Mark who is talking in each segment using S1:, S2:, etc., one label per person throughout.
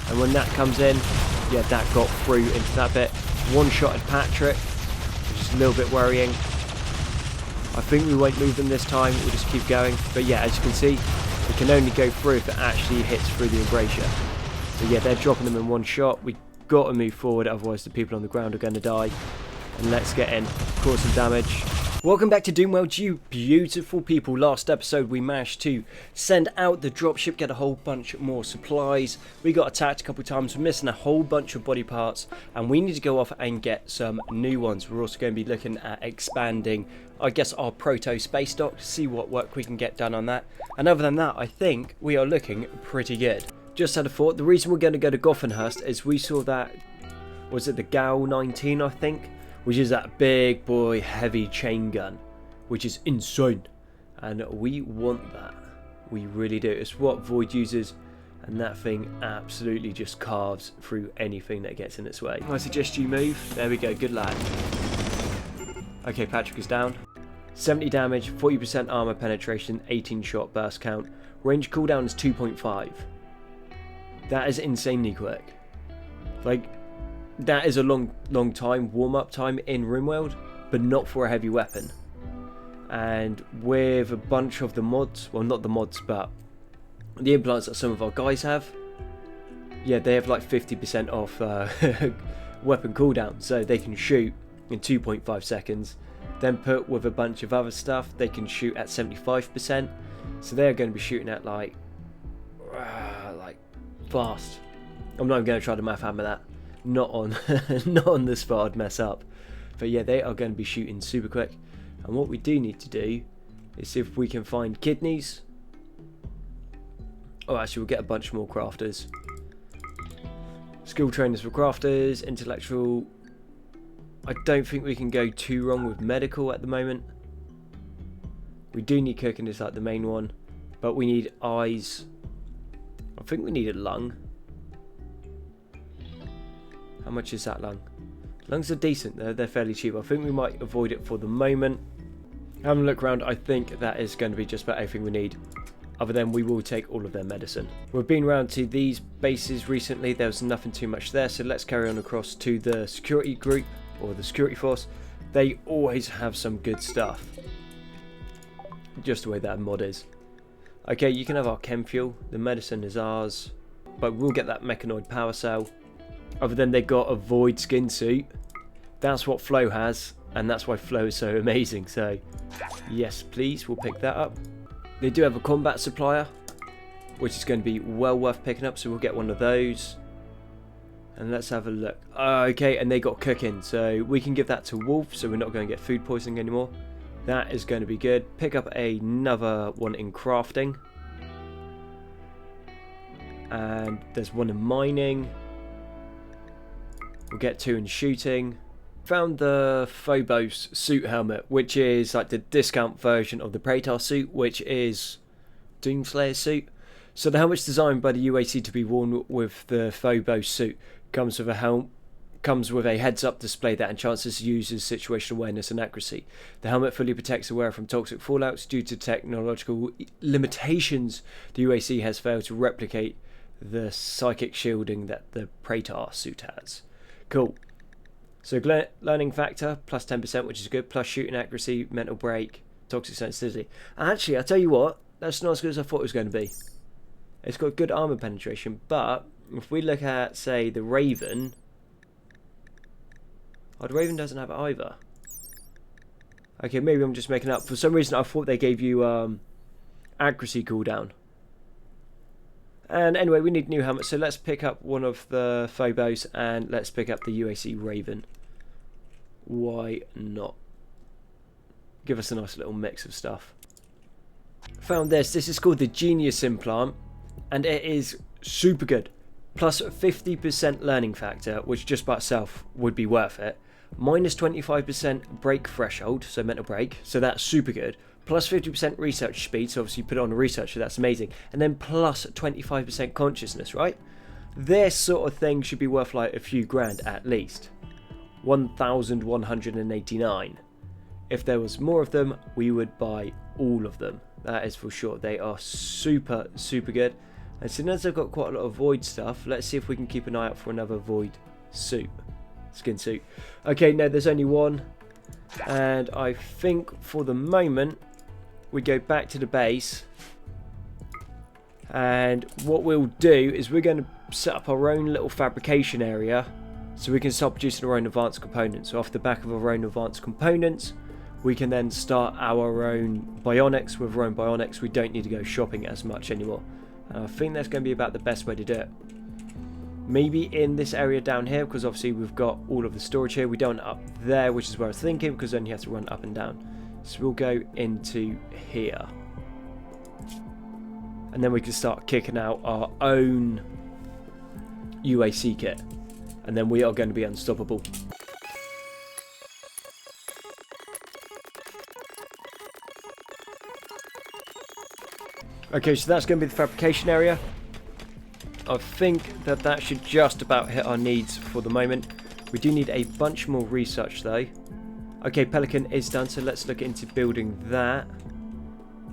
S1: And when that comes in, yeah, that got through into that bit. One-shotted Patrick, which is a little bit worrying. I think we won't move them this time, we'll just keep going. But yeah, as you can see, we can only go through if it actually hits through the embrasure. So yeah, they're dropping them in one shot. We got to move forward, otherwise the people on the ground are going to die. And let's get in, cause some damage. Welcome back to Doomworld, you beautiful people. Last episode we managed to send out the dropship, get a whole bunch more supplies. We got attacked a couple of times, we're missing a whole bunch of body parts, and we need to go off and get some new ones. We're also going to be looking at expanding, I guess, our proto space dock to see what work we can get done on that. And other than that, I think we are looking pretty good. Just had a thought, the reason we're going to go to Gothenhurst is we saw that, was it the GAU 19 I think? Which is that big boy heavy chain gun, which is insane, and we want that. We really do. It's what Void uses, and that thing absolutely just carves through anything that gets in its way. I suggest you move. There we go, good lad. Okay, Patrick is down. 70 damage, 40% armor penetration, 18 shot burst count. Range cooldown is 2.5. That is insanely quick. Like, that is a long time, warm-up time in Rimworld, but not for a heavy weapon. And with a bunch of the mods, well, not the mods, but the implants that some of our guys have, yeah, they have like 50% off weapon cooldown, so they can shoot in 2.5 seconds. Then put with a bunch of other stuff, they can shoot at 75%, so they're going to be shooting at like fast. I'm not even going to try to math hammer that. Not on not on this spot, I'd mess up. But yeah, they are going to be shooting super quick. And what we do need to do is see if we can find kidneys. Oh, actually, we'll get a bunch more crafters. Skill trainers for crafters, intellectual. I don't think we can go too wrong with medical at the moment. We do need cooking, is like the main one. But we need eyes. I think we need a lung. How much is that lung? Lungs are decent, they're fairly cheap. I think we might avoid it for the moment. Having a look around, I think that is going to be just about everything we need. Other than we will take all of their medicine. We've been around to these bases recently, there was nothing too much there, so let's carry on across to the security group, or the security force. They always have some good stuff. Just the way that mod is. Okay, you can have our chem fuel, the medicine is ours, but we'll get that Mechanoid power cell. Other than they got a Void skin suit. That's what Flo has, and that's why Flo is so amazing. So, yes please, we'll pick that up. They do have a combat supplier, which is going to be well worth picking up, so we'll get one of those. And let's have a look. Okay, and they got cooking, so we can give that to Wolf, so we're not going to get food poisoning anymore. That is going to be good. Pick up another one in crafting. And there's one in mining. We'll get 2 in shooting. Found the Phobos suit helmet, which is like the discount version of the Praetor suit, which is Doomslayer's suit. So the helmet's designed by the UAC to be worn with the Phobos suit. Comes with a heads-up display that enhances the user's situational awareness and accuracy. The helmet fully protects the wearer from toxic fallouts due to technological limitations. The UAC has failed to replicate the psychic shielding that the Praetor suit has. Cool. So learning factor plus 10%, which is good, plus shooting accuracy, mental break, toxic sensitivity. Actually, I'll tell you what, that's not as good as I thought it was going to be. It's got good armor penetration, but if we look at, say, the Raven. Oh, the Raven doesn't have it either. Okay, maybe I'm just making up. For some reason, I thought they gave you accuracy cooldown. And anyway, we need new helmets, so let's pick up one of the Phobos and let's pick up the UAC Raven. Why not? Give us a nice little mix of stuff. Found this. This is called the Genius Implant, and it is super good. Plus 50% learning factor, which just by itself would be worth it. Minus 25% break threshold, so mental break, so that's super good. Plus 50% research speed, so obviously you put it on a researcher, that's amazing. And then plus 25% consciousness, right? This sort of thing should be worth like a few grand at least. 1,189. If there was more of them, we would buy all of them. That is for sure. They are super, super good. And soon as I've got quite a lot of void stuff, let's see if we can keep an eye out for another void suit. Skin suit. Okay, no, there's only one. And I think for the moment, we go back to the base. And what we'll do is we're going to set up our own little fabrication area so we can start producing our own advanced components. So off the back of our own advanced components, we can then start our own bionics. With our own bionics, we don't need to go shopping as much anymore. And I think that's going to be about the best way to do it. Maybe in this area down here, because obviously we've got all of the storage here. We don't up there, which is where I was thinking, because then you have to run up and down. So we'll go into here. And then we can start kicking out our own UAC kit. And then we are going to be unstoppable. Okay, so that's going to be the fabrication area. I think that that should just about hit our needs for the moment. We do need a bunch more research though. Okay, Pelican is done, so let's look into building that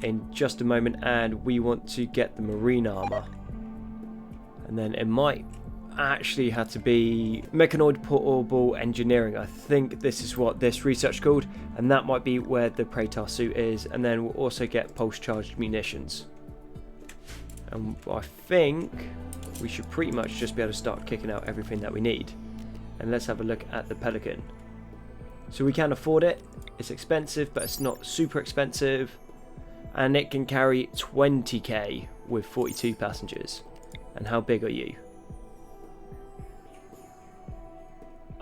S1: in just a moment. And we want to get the marine armor. And then it might actually have to be Mechanoid portable engineering. I think this is what this research called. And that might be where the Praetor suit is. And then we'll also get pulse charged munitions. And I think we should pretty much just be able to start kicking out everything that we need. And let's have a look at the Pelican. So we can afford it. It's expensive, but it's not super expensive. And it can carry 20k with 42 passengers. And how big are you?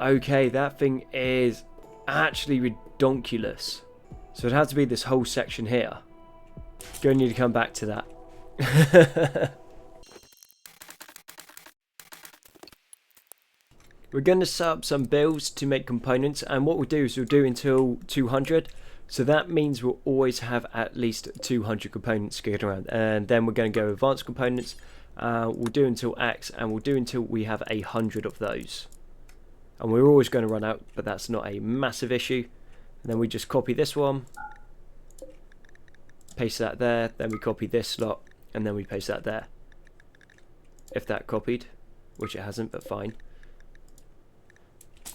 S1: Okay, that thing is actually redonkulous. So it'd have to be this whole section here. Going to need to come back to that. We're going to set up some builds to make components, and what we'll do is we'll do until 200. So that means we'll always have at least 200 components kicking around, and then we're going to go advanced components. We'll do until X, and we'll do until we have 100 of those. And we're always going to run out, but that's not a massive issue. And then we just copy this one, paste that there, then we copy this slot, and then we paste that there. If that copied, which it hasn't, but fine.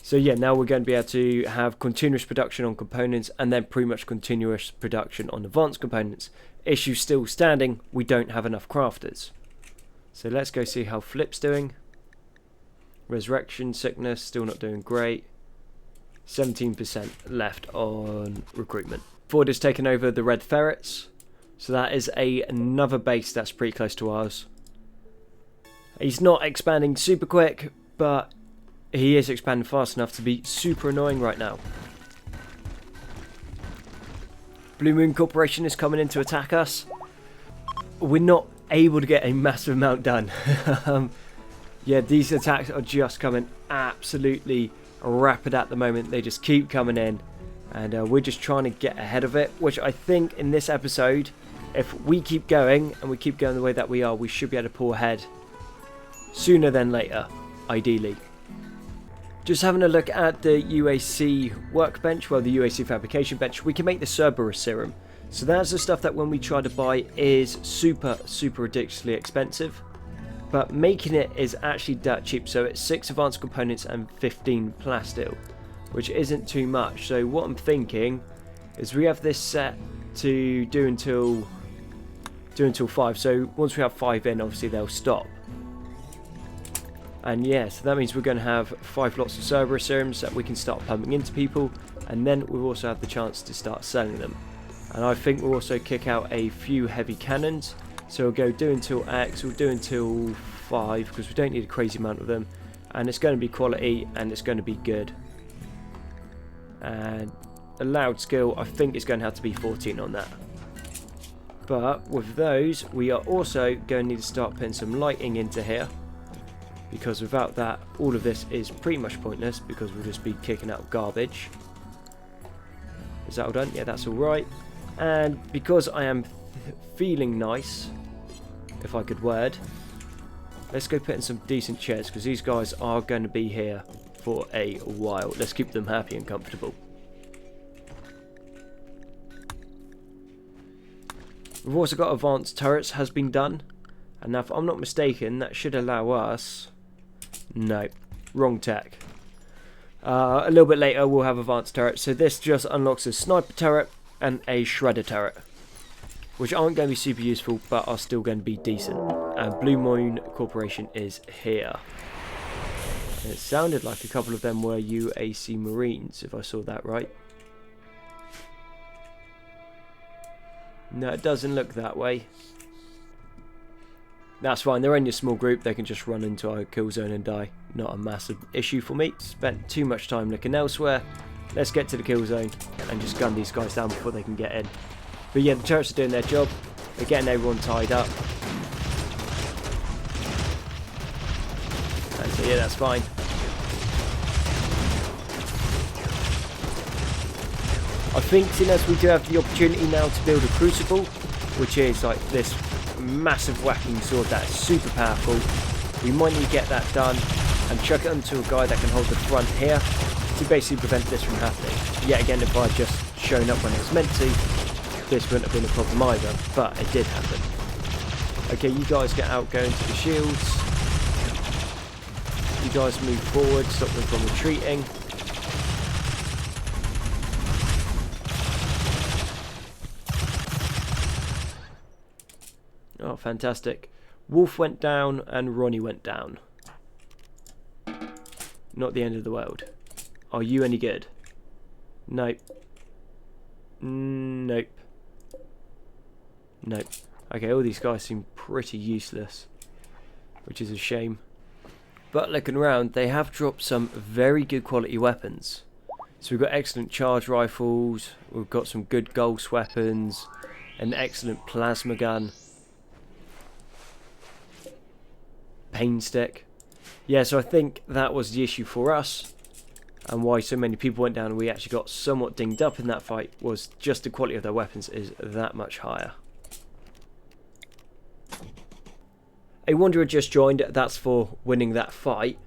S1: So yeah, now we're going to be able to have continuous production on components and then pretty much continuous production on advanced components. Issue still standing, we don't have enough crafters. So let's go see how Flip's doing. Resurrection, sickness, still not doing great. 17% left on recruitment. Ford has taken over the Red Ferrets. So that is another base that's pretty close to ours. He's not expanding super quick, but he is expanding fast enough to be super annoying right now. Blue Moon Corporation is coming in to attack us. We're not able to get a massive amount done. Yeah, these attacks are just coming absolutely rapid at the moment. They just keep coming in. And we're just trying to get ahead of it. Which I think in this episode, if we keep going and we keep going the way that we are, we should be able to pull ahead sooner than later, ideally. Just having a look at the UAC workbench, well, the UAC fabrication bench, we can make the Cerberus serum. So that's the stuff that when we try to buy is super ridiculously expensive. But making it is actually that cheap. So it's 6 advanced components and 15 plasteel, which isn't too much. So what I'm thinking is we have this set to do until 5. So once we have 5 in, obviously they'll stop. And yeah, so that means we're going to have 5 lots of Cerberus serums that we can start pumping into people, and then we'll also have the chance to start selling them. And I think we'll also kick out a few heavy cannons. So we'll go do until X, we'll do until 5 because we don't need a crazy amount of them. And it's going to be quality and it's going to be good. And a loud skill, I think it's going to have to be 14 on that. But with those, we are also going to need to start putting some lighting into here. Because without that, all of this is pretty much pointless because we'll just be kicking out garbage. Is that all done? Yeah, that's all right. And because I am feeling nice, if I could word, let's go put in some decent chairs because these guys are going to be here for a while. Let's keep them happy and comfortable. We've also got advanced turrets has been done. And now if I'm not mistaken, that should allow us... No, wrong tech. A little bit later we'll have advanced turret. So this just unlocks a sniper turret and a shredder turret, which aren't going to be super useful but are still going to be decent. And Blue Moon Corporation is here. And it sounded like a couple of them were UAC Marines, if I saw that right. No, it doesn't look that way. That's fine, they're only a small group, they can just run into our kill zone and die. Not a massive issue for me. Spent too much time looking elsewhere. Let's get to the kill zone and just gun these guys down before they can get in. But yeah, the turrets are doing their job. They're getting everyone tied up. And so yeah, that's fine. I think seeing as we do have the opportunity now to build a crucible, which is like this massive whacking sword that's super powerful, we might need to get that done and chuck it onto a guy that can hold the front here to basically prevent this from happening. Yet again, if I had just shown up when it was meant to, this wouldn't have been a problem either, but it did happen. Okay, you guys get out, go into the shields. You guys move forward, stop them from retreating. Oh, fantastic. Wolf went down and Ronnie went down. Not the end of the world. Are you any good? Nope. Nope. Nope. Okay, all these guys seem pretty useless, which is a shame. But looking around, they have dropped some very good quality weapons. So we've got excellent charge rifles, we've got some good Gulse weapons, an excellent plasma gun, pain stick. Yeah, so I think that was the issue for us, and why so many people went down and we actually got somewhat dinged up in that fight, was just the quality of their weapons is that much higher. A Wanderer just joined, that's for winning that fight.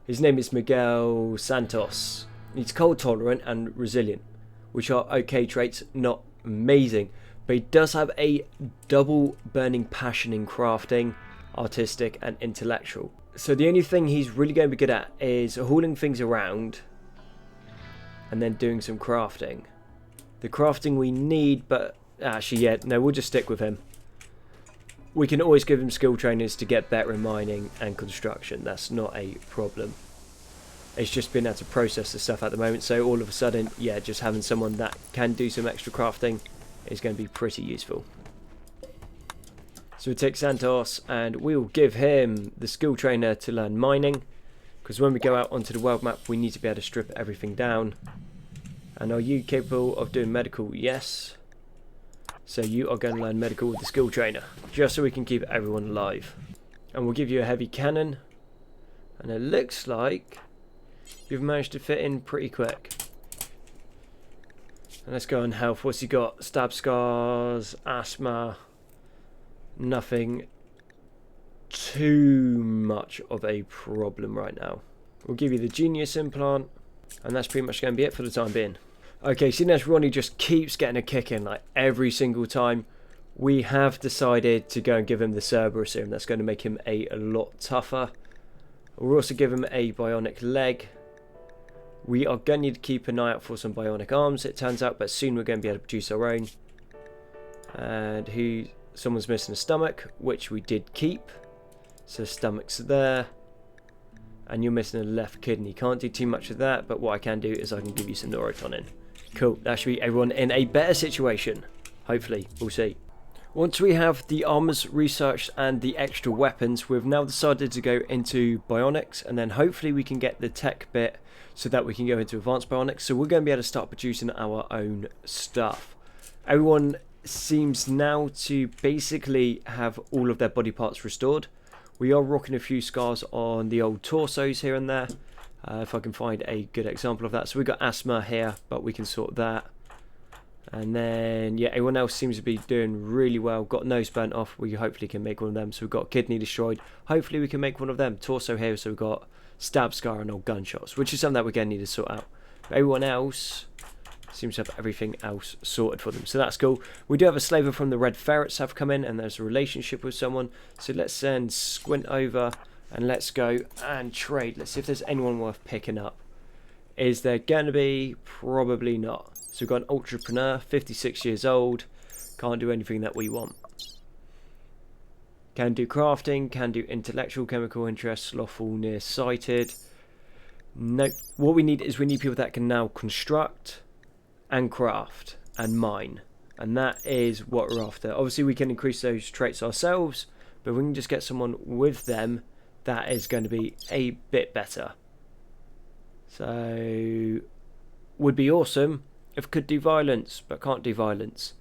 S1: His name is Miguel Santos. He's cold tolerant and resilient, which are okay traits, not amazing, but he does have a double burning passion in crafting, artistic and intellectual. So the only thing he's really going to be good at is hauling things around and then doing some crafting. The crafting we need, but actually yeah, no, we'll just stick with him. We can always give him skill trainers to get better in mining and construction. That's not a problem. It's just been able to process the stuff at the moment. So all of a sudden, yeah, just having someone that can do some extra crafting is going to be pretty useful. So we take Santos and we will give him the skill trainer to learn mining. Because when we go out onto the world map, we need to be able to strip everything down. And are you capable of doing medical? Yes. So you are going to learn medical with the skill trainer, just so we can keep everyone alive. And we'll give you a heavy cannon. And it looks like you've managed to fit in pretty quick. And let's go on health. What's he got? Stab scars, asthma. Nothing too much of a problem right now. We'll give you the genius implant. And that's pretty much going to be it for the time being. Okay, seeing as Ronnie just keeps getting a kick in like every single time, we have decided to go and give him the Cerberus serum. That's going to make him a lot tougher. We'll also give him a bionic leg. We are going to need to keep an eye out for some bionic arms, it turns out, but soon we're going to be able to produce our own. And someone's missing a stomach, which we did keep. So stomach's there. And you're missing a left kidney. Can't do too much of that, but what I can do is I can give you some Neurotonin. Cool, that should be everyone in a better situation. Hopefully, we'll see. Once we have the armors researched and the extra weapons, we've now decided to go into bionics, and then hopefully we can get the tech bit so that we can go into advanced bionics. So we're going to be able to start producing our own stuff. Everyone seems now to basically have all of their body parts restored. We are rocking a few scars on the old torsos here and there, if I can find a good example of that. So we've got asthma here, but we can sort that. And then, yeah, everyone else seems to be doing really well. Got nose burnt off, we hopefully can make one of them. So we've got kidney destroyed, hopefully we can make one of them. Torso here, so we've got stab scar and old gunshots, which is something that we're going to need to sort out. But everyone else, Seems to have everything else sorted for them, so that's cool. We do have a slaver from the Red Ferrets have come in, and there's a relationship with someone. So let's send Squint over, and let's go and trade. Let's see if there's anyone worth picking up. Is there going to be? Probably not. So we've got an entrepreneur, 56 years old, can't do anything that we want. Can do crafting, can do intellectual, chemical interest, slothful, nearsighted. No, what we need is we need people that can now construct and craft and mine, and that is what we're after. Obviously we can increase those traits ourselves, but we can just get someone with them that is going to be a bit better. So would be awesome if could do violence, but can't do violence.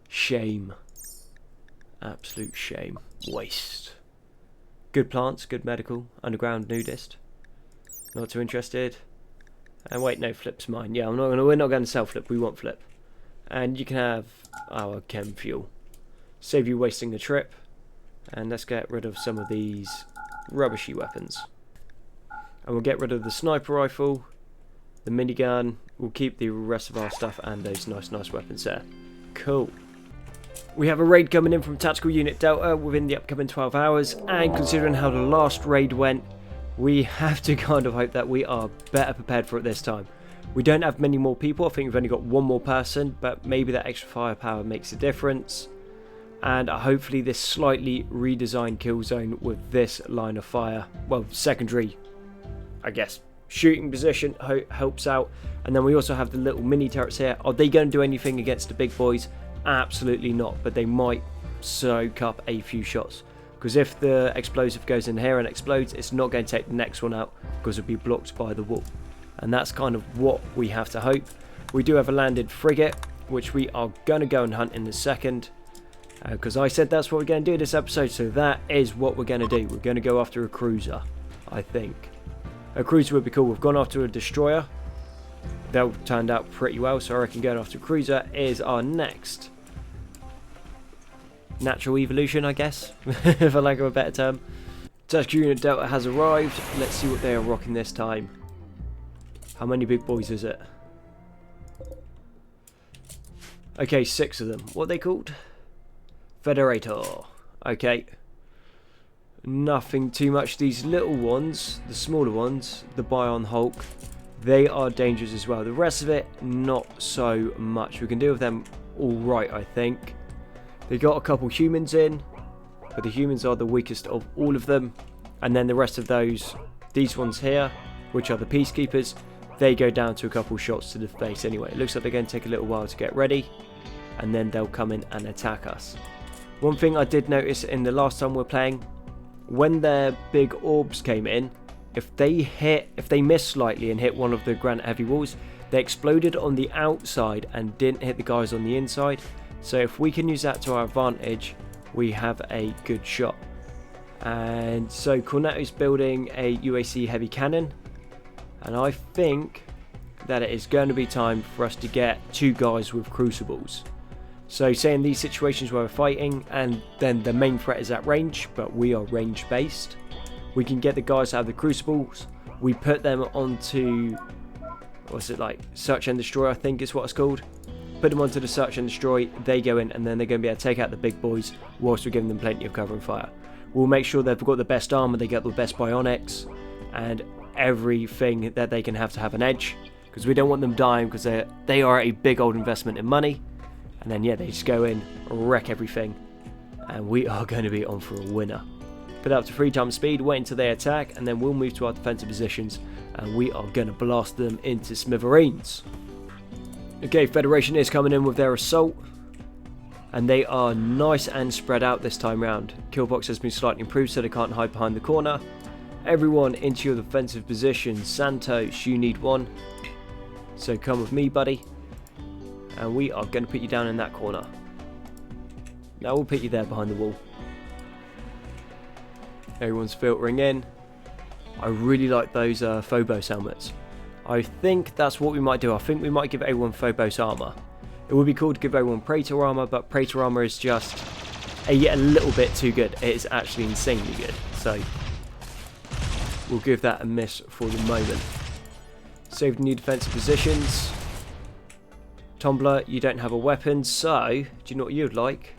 S1: Shame. Absolute shame. Waste. Good plants, good medical, underground nudist. Not too interested. And wait, no, Flip's mine. Yeah, we're not going to sell Flip, we want Flip. And you can have our chem fuel. Save you wasting the trip. And let's get rid of some of these rubbishy weapons. And we'll get rid of the sniper rifle, the minigun. We'll keep the rest of our stuff and those nice weapons there. Cool. We have a raid coming in from Tactical Unit Delta within the upcoming 12 hours, and considering how the last raid went, we have to kind of hope that we are better prepared for it this time. We don't have many more people. I think we've only got one more person, but maybe that extra firepower makes a difference. And hopefully this slightly redesigned kill zone with this line of fire, well, secondary, I guess, shooting position helps out. And then we also have the little mini turrets here. Are they going to do anything against the big boys? Absolutely not, but they might soak up a few shots, because if the explosive goes in here and explodes, it's not going to take the next one out because it'll be blocked by the wall. And that's kind of what we have to hope. We do have a landed frigate, which we are going to go and hunt in a second, because I said that's what we're going to do this episode, so that is what we're going to do. We're going to go after a cruiser, I think. A cruiser would be cool. We've gone after a destroyer. That turned out pretty well, so I reckon going after a cruiser is our next natural evolution, I guess, for lack of a better term. Tactical Unit Delta has arrived. Let's see what they are rocking this time. How many big boys is it? Okay, 6 of them. What are they called? Federator. Okay. Nothing too much. These little ones, the smaller ones, the Bion Hulk, they are dangerous as well. The rest of it, not so much. We can deal with them all right, I think. They got a couple humans in, but the humans are the weakest of all of them. And then the rest of those, these ones here, which are the peacekeepers, they go down to a couple shots to the face anyway. It looks like they're going to take a little while to get ready, and then they'll come in and attack us. One thing I did notice in the last time we were playing, when their big orbs came in, if they missed slightly and hit one of the granite heavy walls, they exploded on the outside and didn't hit the guys on the inside. So if we can use that to our advantage, we have a good shot. And so Cornetto's building a UAC heavy cannon, and I think that it is going to be time for us to get 2 guys with crucibles. So say in these situations where we're fighting and then the main threat is at range, but we are range based, we can get the guys out of the crucibles, we put them onto, what's it like, search and destroy, I think is what it's called. Put them onto the search and destroy, they go in, and then they're going to be able to take out the big boys whilst we're giving them plenty of cover and fire. We'll make sure they've got the best armor, they get the best bionics, and everything that they can have to have an edge, because we don't want them dying, because they are a big old investment in money. And then yeah, they just go in, wreck everything, and we are going to be on for a winner. Put up to 3 times speed, wait until they attack, and then we'll move to our defensive positions, and we are going to blast them into smithereens. Okay, Federation is coming in with their assault, and they are nice and spread out this time round. Killbox has been slightly improved so they can't hide behind the corner. Everyone into your defensive position. Santos, you need 1, so come with me, buddy. And we are going to put you down in that corner. Now we'll put you there behind the wall. Everyone's filtering in. I really like those Phobos helmets. I think that's what we might do. I think we might give everyone Phobos armor. It would be cool to give everyone Praetor armor, but Praetor armor is just a little bit too good. It is actually insanely good. So we'll give that a miss for the moment. Save the new defensive positions. Tumbler, you don't have a weapon, so do you know what you'd like?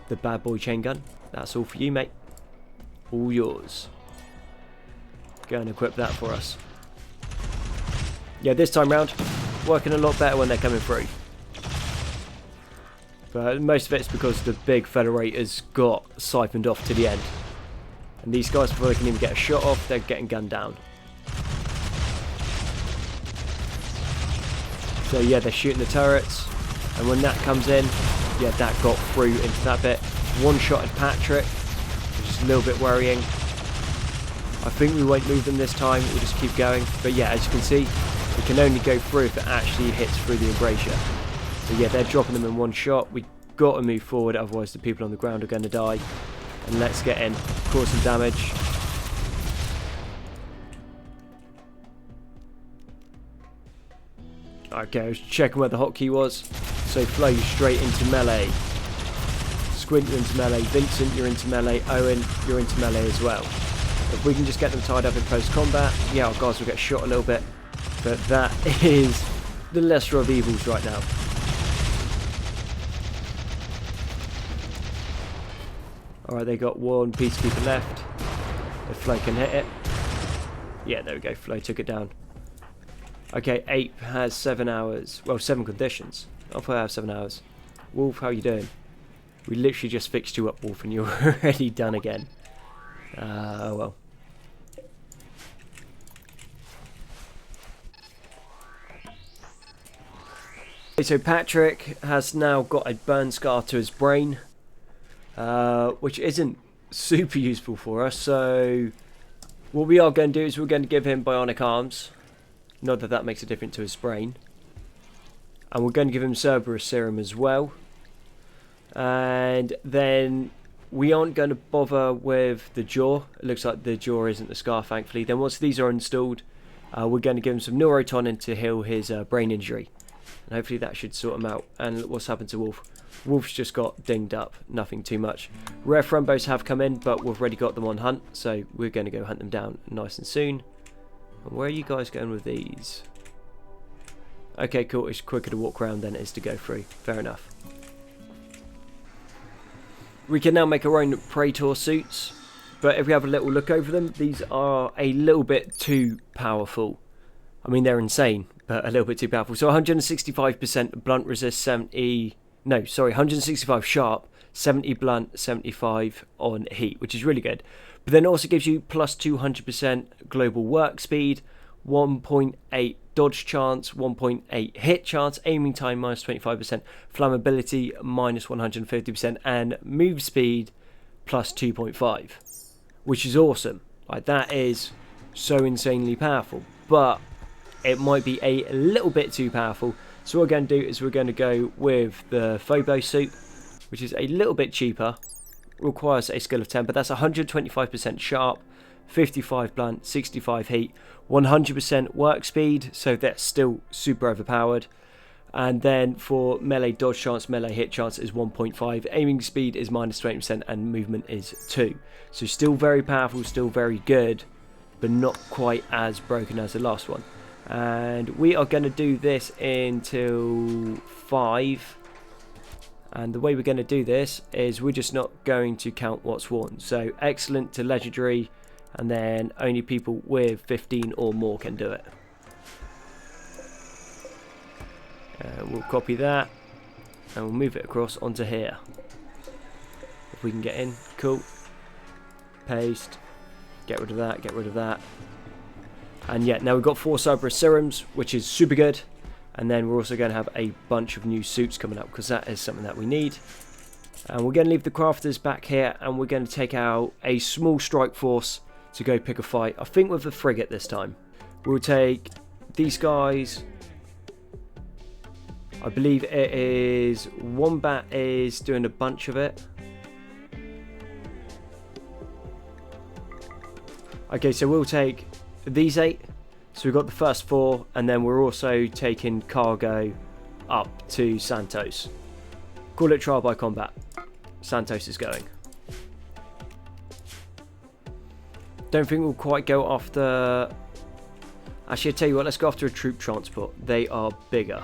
S1: The bad boy chain gun. That's all for you, mate. All yours. Go and equip that for us. Yeah, this time round, working a lot better when they're coming through. But most of it's because the big Federators got siphoned off to the end. And these guys, before they can even get a shot off, they're getting gunned down. So yeah, they're shooting the turrets. And when that comes in, yeah, that got through into that bit. One-shotted Patrick, which is a little bit worrying. I think we won't move them this time, we'll just keep going. But yeah, as you can see, we can only go through if it actually hits through the embrasure. So yeah, they're dropping them in one shot. We got to move forward, otherwise the people on the ground are going to die. And let's get in, cause some damage. Okay, I was checking where the hotkey was. So flow straight into melee. Squint, you're into melee. Vincent, you're into melee. Owen, you're into melee as well. If we can just get them tied up in close combat, yeah, our guys will get shot a little bit. But that is the lesser of evils right now. Alright, they got one peacekeeper left. If Flo can hit it. Yeah, there we go. Flo took it down. Okay, Ape has 7 hours. Well, 7 conditions. I'll probably have 7 hours. Wolf, how you doing? We literally just fixed you up, Wolf, and you're already done again. Oh well. Okay, so Patrick has now got a burn scar to his brain, which isn't super useful for us. So what we are going to do is we're going to give him bionic arms. Not that that makes a difference to his brain. And we're going to give him Cerberus serum as well. And then we aren't going to bother with the jaw. It looks like the jaw isn't the scar, thankfully. Then once these are installed, we're going to give him some neurotonin to heal his brain injury. And hopefully that should sort him out. And what's happened to Wolf? Wolf's just got dinged up. Nothing too much. Rare Frumbos have come in, but we've already got them on hunt. So we're going to go hunt them down nice and soon. And where are you guys going with these? Okay, cool. It's quicker to walk around than it is to go through. Fair enough. We can now make our own Praetor suits, but if we have a little look over them, these are a little bit too powerful. I mean, they're insane, but a little bit too powerful. So 165% blunt resist, 165 sharp, 70 blunt, 75 on heat, which is really good. But then it also gives you plus 200% global work speed, 1.8 dodge chance, 1.8 hit chance, aiming time minus 25%, flammability minus 150%, and move speed plus 2.5, which is awesome. Like, that is so insanely powerful, but it might be a little bit too powerful. So what we're going to do is we're going to go with the Phobos suit, which is a little bit cheaper, requires a skill of 10, but that's 125% sharp, 55 blunt, 65 heat, 100% work speed, so that's still super overpowered. And then for melee dodge chance, melee hit chance is 1.5, aiming speed is minus 20%, and movement is 2. So still very powerful, still very good, but not quite as broken as the last one. And we are going to do this until 5. And the way we're going to do this is we're just not going to count what's worn. So excellent to legendary, and then only people with 15 or more can do it. We'll copy that and we'll move it across onto here. If we can get in, cool. Paste, get rid of that, get rid of that. And yeah, now we've got 4 Cerberus serums, which is super good. And then we're also going to have a bunch of new suits coming up, because that is something that we need. And we're going to leave the crafters back here, and we're going to take out a small strike force to go pick a fight. I think with the frigate this time. We'll take these guys. I believe it is Wombat is doing a bunch of it. Okay, so we'll take these 8. So we've got the first 4, and then we're also taking cargo up to Santos. Call it trial by combat. Santos is going. Don't think we'll quite go after... Actually, I'll tell you what, let's go after a troop transport. They are bigger.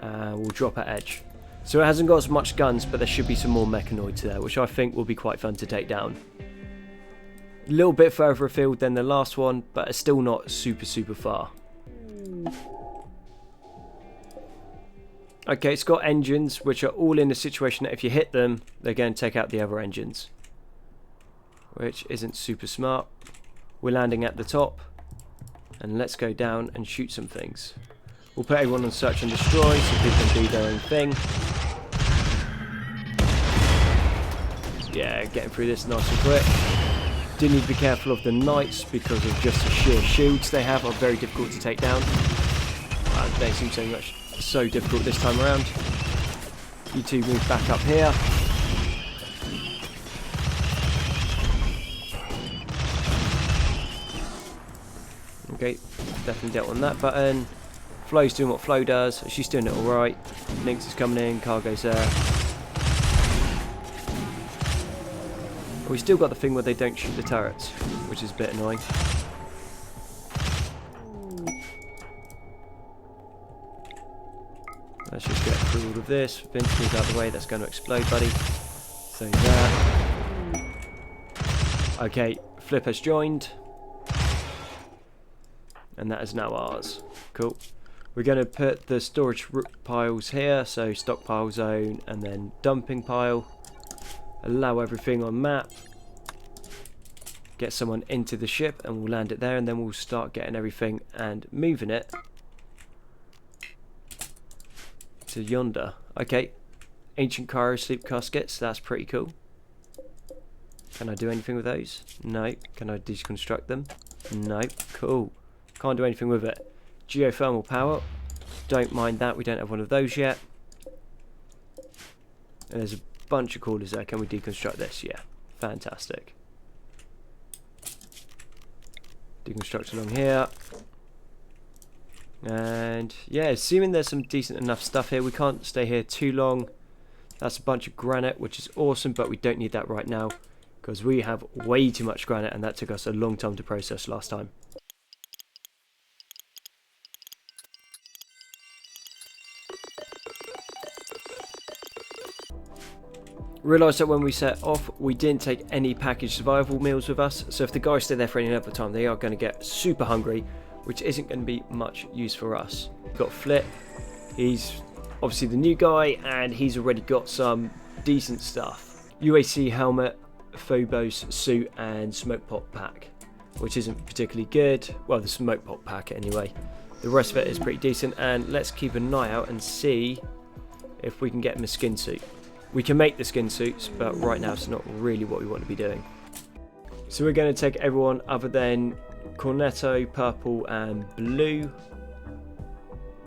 S1: We'll drop at edge. So it hasn't got as much guns, but there should be some more Mechanoids there, which I think will be quite fun to take down. A little bit further afield than the last one, but it's still not super far. Okay, it's got engines, which are all in a situation that if you hit them, they're going to take out the other engines. Which isn't super smart. We're landing at the top. And let's go down and shoot some things. We'll put everyone on search and destroy so people can do their own thing. Yeah, getting through this nice and quick. Do need to be careful of the knights because of just the sheer shields they have are very difficult to take down. They seem so difficult this time around. You two move back up here. Okay, definitely dealt on that button. Flo's doing what Flo does. She's doing it alright. Lynx is coming in, cargo's there. We still got the thing where they don't shoot the turrets, which is a bit annoying. Let's just get through all of this. Vince, move out of the way, that's going to explode, buddy. So that. Okay, Flip has joined. And that is now ours. Cool. We're going to put the storage piles here, so stockpile zone and then dumping pile. Allow everything on map. Get someone into the ship and we'll land it there, and then we'll start getting everything and moving it to yonder. Okay. Ancient Cairo sleep caskets, that's pretty cool. Can I do anything with those? No. Can I deconstruct them? No. Cool. Can't do anything with it. Geothermal power. Don't mind that, we don't have one of those yet. And there's a bunch of coolers there. Can we deconstruct this? Yeah. Fantastic. Deconstruct along here. And yeah, assuming there's some decent enough stuff here, we can't stay here too long. That's a bunch of granite, which is awesome, but we don't need that right now because we have way too much granite and that took us a long time to process last time. Realised that when we set off, we didn't take any packaged survival meals with us, so if the guys stay there for any length of time, they are going to get super hungry, which isn't going to be much use for us. We've got Flip, he's obviously the new guy, and he's already got some decent stuff. UAC helmet, Phobos suit, and smoke pot pack, which isn't particularly good. Well, the smoke pot pack anyway. The rest of it is pretty decent, and let's keep an eye out and see if we can get him a skin suit. We can make the skin suits, but right now it's not really what we want to be doing. So we're going to take everyone other than Cornetto, Purple and Blue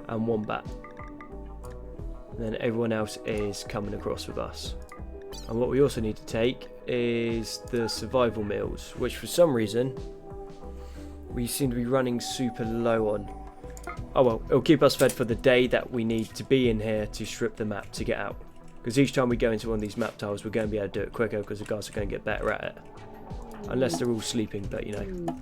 S1: and Wombat. And then everyone else is coming across with us. And what we also need to take is the survival meals, which for some reason we seem to be running super low on. Oh well, it'll keep us fed for the day that we need to be in here to strip the map to get out. Because each time we go into one of these map tiles, we're going to be able to do it quicker because the guys are going to get better at it. Unless they're all sleeping, but you know.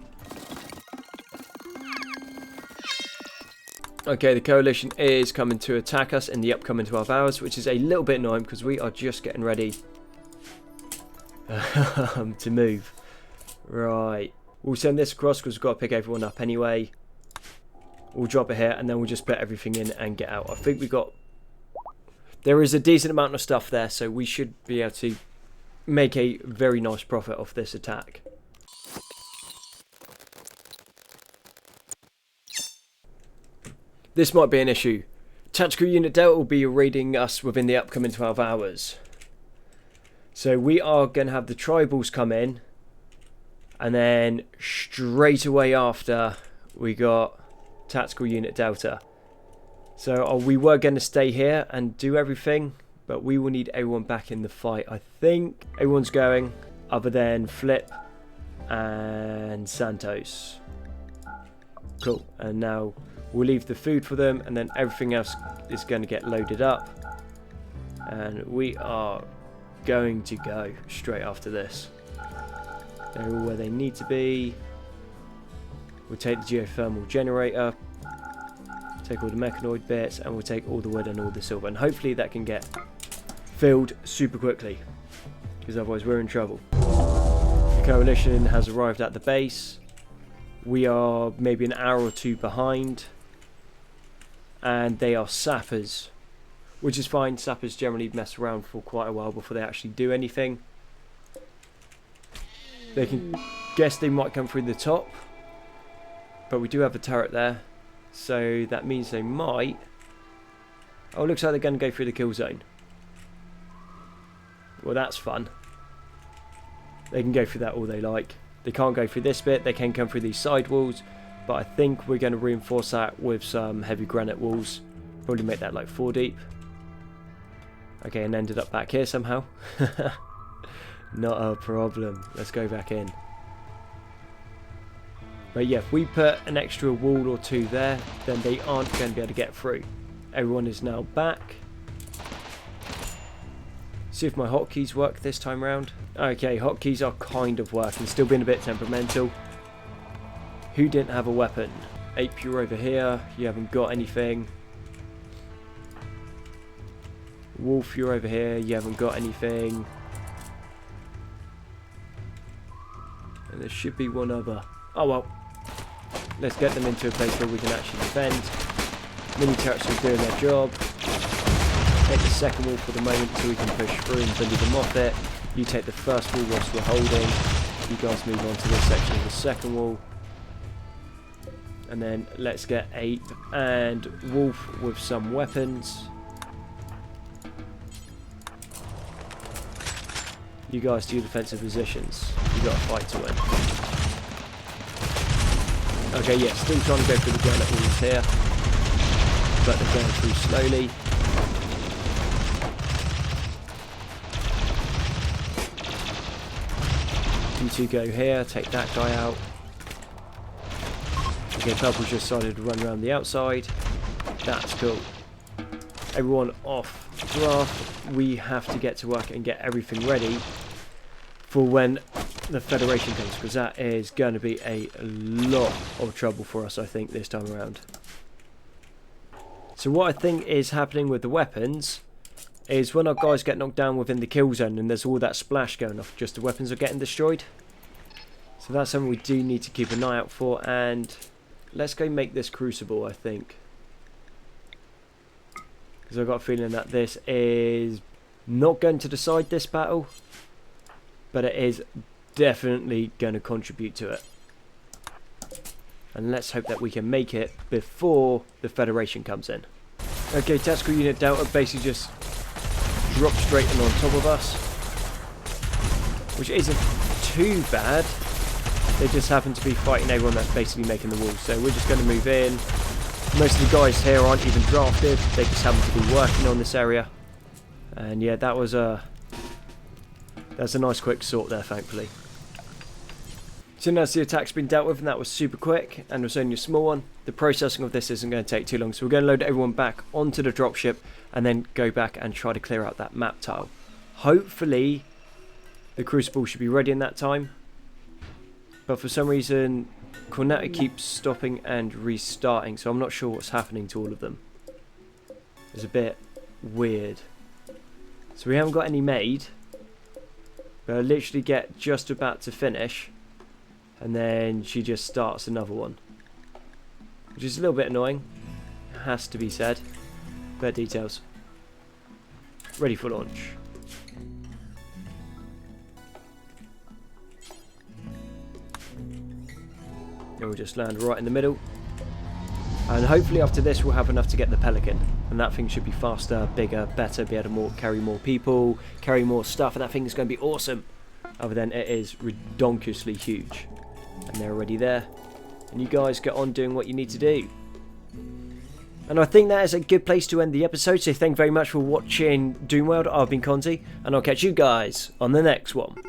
S1: Okay, the coalition is coming to attack us in the upcoming 12 hours, which is a little bit annoying because we are just getting ready to move. Right. We'll send this across because we've got to pick everyone up anyway. We'll drop it here and then we'll just put everything in and get out. I think we've got... There is a decent amount of stuff there, so we should be able to make a very nice profit off this attack. This might be an issue. Tactical Unit Delta will be raiding us within the upcoming 12 hours. So we are going to have the tribals come in, and then straight away after we got Tactical Unit Delta. So we were going to stay here and do everything, but we will need everyone back in the fight. I think everyone's going, other than Flip and Santos. Cool, and now we'll leave the food for them, and then everything else is going to get loaded up. And we are going to go straight after this. They're all where they need to be. We'll take the geothermal generator. Take all the Mechanoid bits, and we'll take all the wood and all the silver. And hopefully that can get filled super quickly, because otherwise we're in trouble. The coalition has arrived at the base. We are maybe an hour or two behind, and they are sappers, which is fine. Sappers generally mess around for quite a while before they actually do anything. They can guess they might come through the top, but we do have a turret there, so that means they might. Oh, looks like they're going to go through the kill zone. Well, that's fun. They can go through that all they like. They can't go through this bit. They can come through these side walls, but I think we're going to reinforce that with some heavy granite walls. Probably make that like 4 deep. Okay, and ended up back here somehow. Not a problem. Let's go back in. But yeah, if we put an extra wall or 2 there, then they aren't going to be able to get through. Everyone is now back. See if my hotkeys work this time round. Okay, hotkeys are kind of working, still being a bit temperamental. Who didn't have a weapon? Ape, you're over here, you haven't got anything. Wolf, you're over here, you haven't got anything. And there should be one other. Oh well. Let's get them into a place where we can actually defend. Mini turrets are doing their job. Take the second wall for the moment so we can push through and bully them off it. You take the first wall whilst we're holding. You guys move on to this section of the second wall. And then let's get Ape and Wolf with some weapons. You guys do defensive positions. You got a fight to win. Okay, yeah, still trying to go through the granite walls here, but they're going through slowly. You two go here, take that guy out. Okay, Purple's just decided to run around the outside. That's cool. Everyone off draft. We have to get to work and get everything ready for when the Federation comes, because that is going to be a lot of trouble for us, I think, this time around. So what I think is happening with the weapons is when our guys get knocked down within the kill zone and there's all that splash going off, just the weapons are getting destroyed. So that's something we do need to keep an eye out for, and let's go make this crucible, I think. Because I've got a feeling that this is not going to decide this battle, but it is definitely going to contribute to it. And let's hope that we can make it before the Federation comes in. Okay, Tactical Unit Delta basically just dropped straight in on top of us, which isn't too bad. They just happen to be fighting everyone that's basically making the walls. So we're just going to move in. Most of the guys here aren't even drafted. They just happen to be working on this area. And yeah, that's a nice quick sort there, thankfully. So now the attack's been dealt with, and that was super quick, and it was only a small one. The processing of this isn't going to take too long, so we're going to load everyone back onto the dropship and then go back and try to clear out that map tile. Hopefully the Crucible should be ready in that time, but for some reason Cornetta keeps stopping and restarting, so I'm not sure what's happening to all of them. It's a bit weird. So we haven't got any made, but I literally get just about to finish, and then she just starts another one, which is a little bit annoying, has to be said. Better details. Ready for launch. And we'll just land right in the middle, and hopefully after this we'll have enough to get the Pelican, and that thing should be faster, bigger, better, be able to carry more people, carry more stuff, and that thing is going to be awesome. Other than it is redonkulously huge. And they're already there, and you guys get on doing what you need to do. And I think that is a good place to end the episode, so thank you very much for watching Doomworld. I've been Conti, and I'll catch you guys on the next one.